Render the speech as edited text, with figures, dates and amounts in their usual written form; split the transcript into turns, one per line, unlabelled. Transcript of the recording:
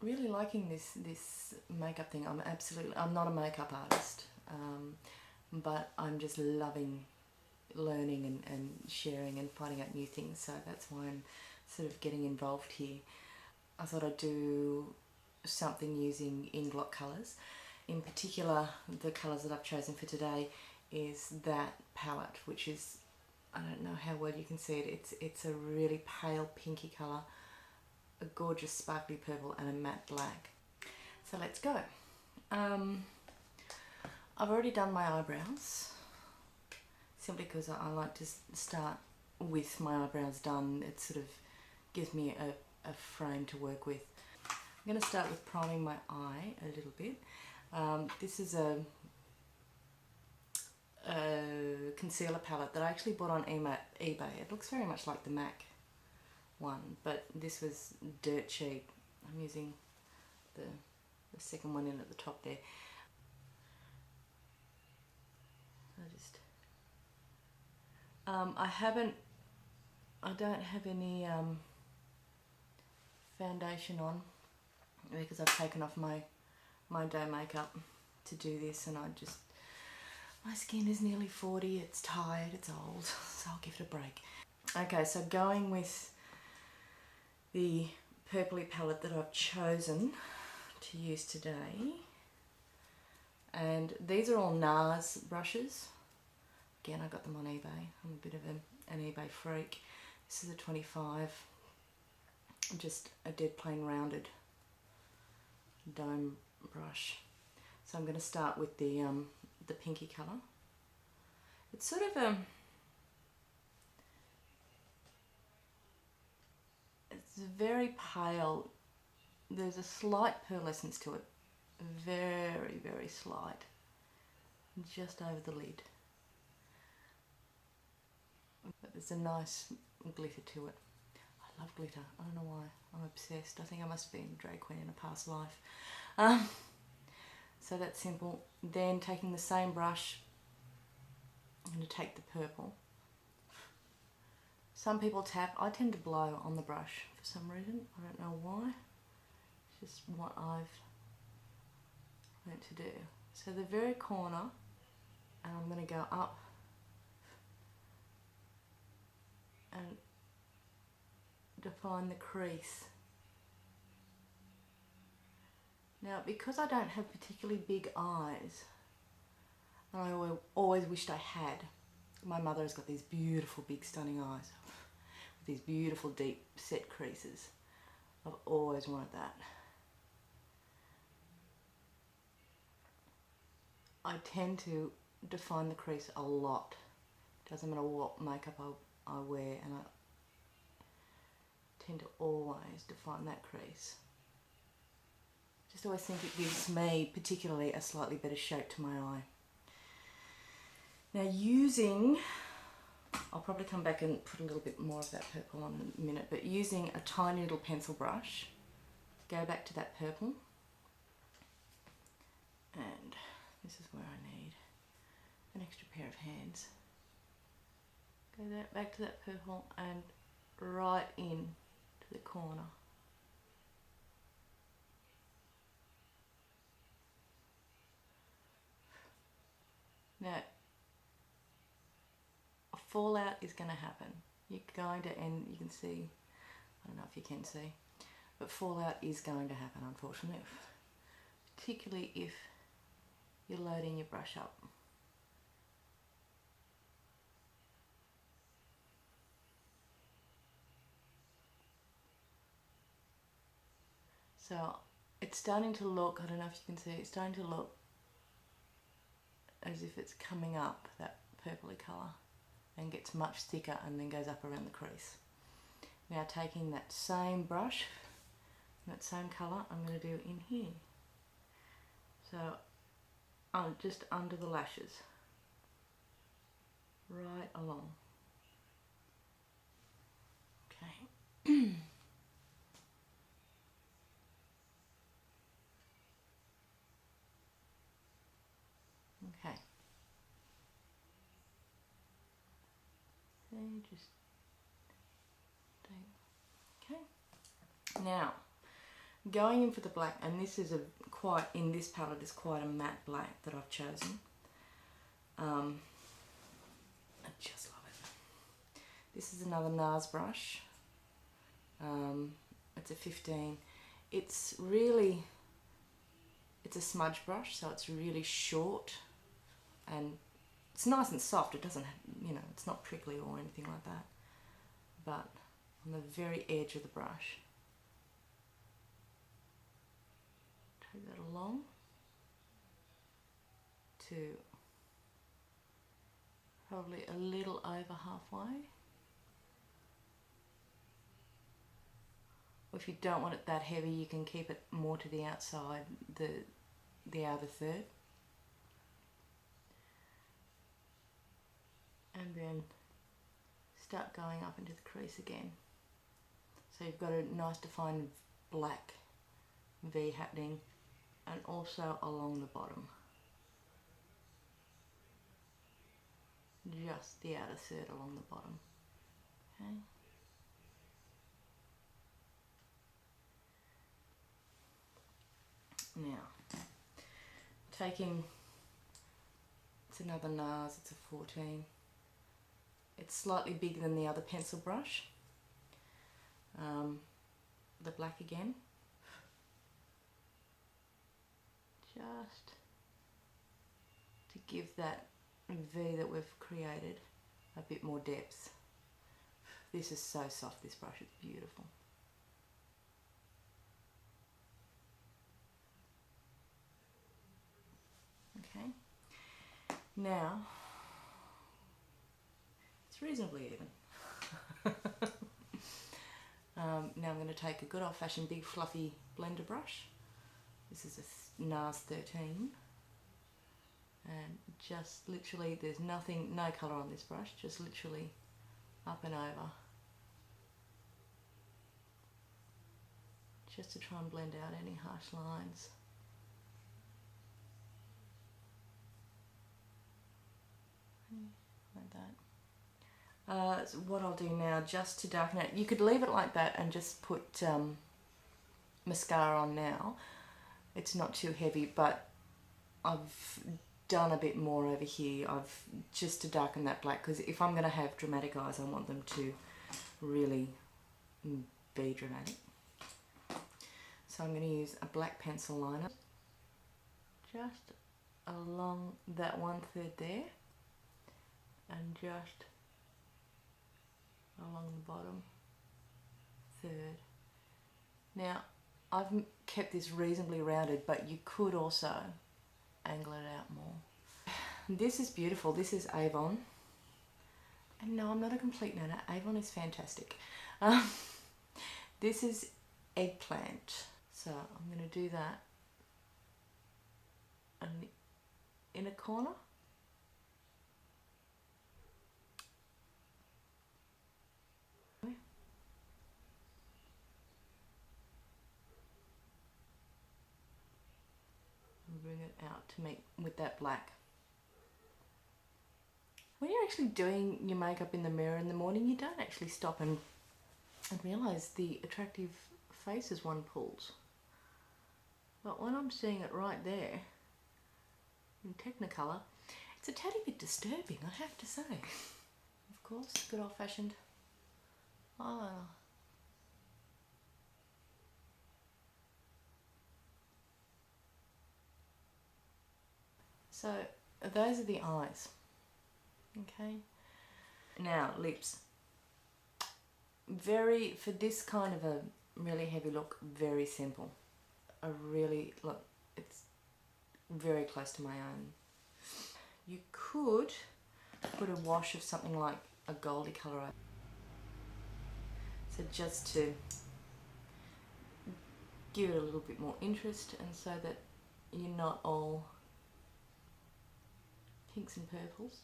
Really liking this makeup thing. I'm not a makeup artist, but I'm just loving learning and sharing and finding out new things, so that's why I'm sort of getting involved here. I thought I'd do something using Inglot colours. In particular, the colours that I've chosen for today is that palette, which is, I don't know how well you can see it, it's a really pale pinky colour, a gorgeous sparkly purple and a matte black. So let's go. I've already done my eyebrows, simply because I like to start with my eyebrows done. It sort of gives me a frame to work with. I'm going to start with priming my eye a little bit. This is a concealer palette that I actually bought on eBay. It looks very much like the MAC one, but this was dirt cheap. I'm using the second one in at the top there. I don't have any foundation on because I've taken off my day makeup to do this, and my skin is nearly 40, it's tired, it's old, so I'll give it a break. Okay, so going with the purpley palette that I've chosen to use today, and these are all NARS brushes. Again, I got them on eBay. I'm a bit of an eBay freak. This is a 25, just a dead plain rounded dome brush. So I'm going to start with the pinky colour. It's sort of it's very pale. There's a slight pearlescence to it, very, very slight, just over the lid. But there's a nice glitter to it. I love glitter. I don't know why. I'm obsessed. I think I must have been a drag queen in a past life. So that's simple. Then taking the same brush, I'm going to take the purple. Some people tap. I tend to blow on the brush for some reason. I don't know why. It's just what I've learnt to do. So the very corner, and I'm going to go up and define the crease. Now, because I don't have particularly big eyes, and I always wished I had, my mother has got these beautiful big stunning eyes with these beautiful deep set creases. I've always wanted that. I tend to define the crease a lot. Doesn't matter what makeup I wear, and I tend to always define that crease. Just always think it gives me particularly a slightly better shape to my eye. Now I'll probably come back and put a little bit more of that purple on in a minute, but using a tiny little pencil brush, go back to that purple, and this is where I need an extra pair of hands. Go back to that purple and right in to the corner. Now, a fallout is going to happen. You're going to end, you can see, I don't know if you can see, but fallout is going to happen, unfortunately, particularly if you're loading your brush up. So it's starting to look, I don't know if you can see, it's starting to look as if it's coming up, that purpley colour, and gets much thicker and then goes up around the crease. Now taking that same brush, that same colour, I'm going to do in here. So just under the lashes, right along. Okay. Okay. So just okay. Now, going in for the black, and this is in this palette is quite a matte black that I've chosen. I just love it. This is another NARS brush. It's a 15. It's a smudge brush, so it's really short and it's nice and soft. It doesn't, it's not prickly or anything like that. But on the very edge of the brush, take that along to probably a little over halfway. If you don't want it that heavy, you can keep it more to the outside, the outer third. And then start going up into the crease again. So you've got a nice defined black V happening, and also along the bottom. Just the outer third along the bottom. Okay. Now, it's another NARS, it's a 14. It's slightly bigger than the other pencil brush. The black again. Just to give that V that we've created a bit more depth. This is so soft, this brush, it's beautiful. Okay, now it's reasonably even. Now I'm going to take a good old-fashioned big fluffy blender brush. This is a NARS 13, and just literally, there's no colour on this brush, just literally up and over, just to try and blend out any harsh lines. Like that. So what I'll do now, just to darken it, you could leave it like that and just put mascara on now. It's not too heavy, but I've done a bit more over here. Just to darken that black, because if I'm going to have dramatic eyes, I want them to really be dramatic. So I'm going to use a black pencil liner just along that 1/3 there, and just along the bottom third. Now, I've kept this reasonably rounded, but you could also angle it out more. This is beautiful. This is Avon. And no, I'm not a complete nana. Avon is fantastic. This is Eggplant. So I'm going to do that in a corner. Bring it out to meet with that black. When you're actually doing your makeup in the mirror in the morning, you don't actually stop and realise the attractive faces one pulls. But when I'm seeing it right there in Technicolor, it's a tad bit disturbing, I have to say. Of course, good old-fashioned eyeliner. So those are the eyes. Okay. Now lips. For this kind of a really heavy look, very simple. It's very close to my own. You could put a wash of something like a goldy colour. So just to give it a little bit more interest, and so that you're not all pinks and purples.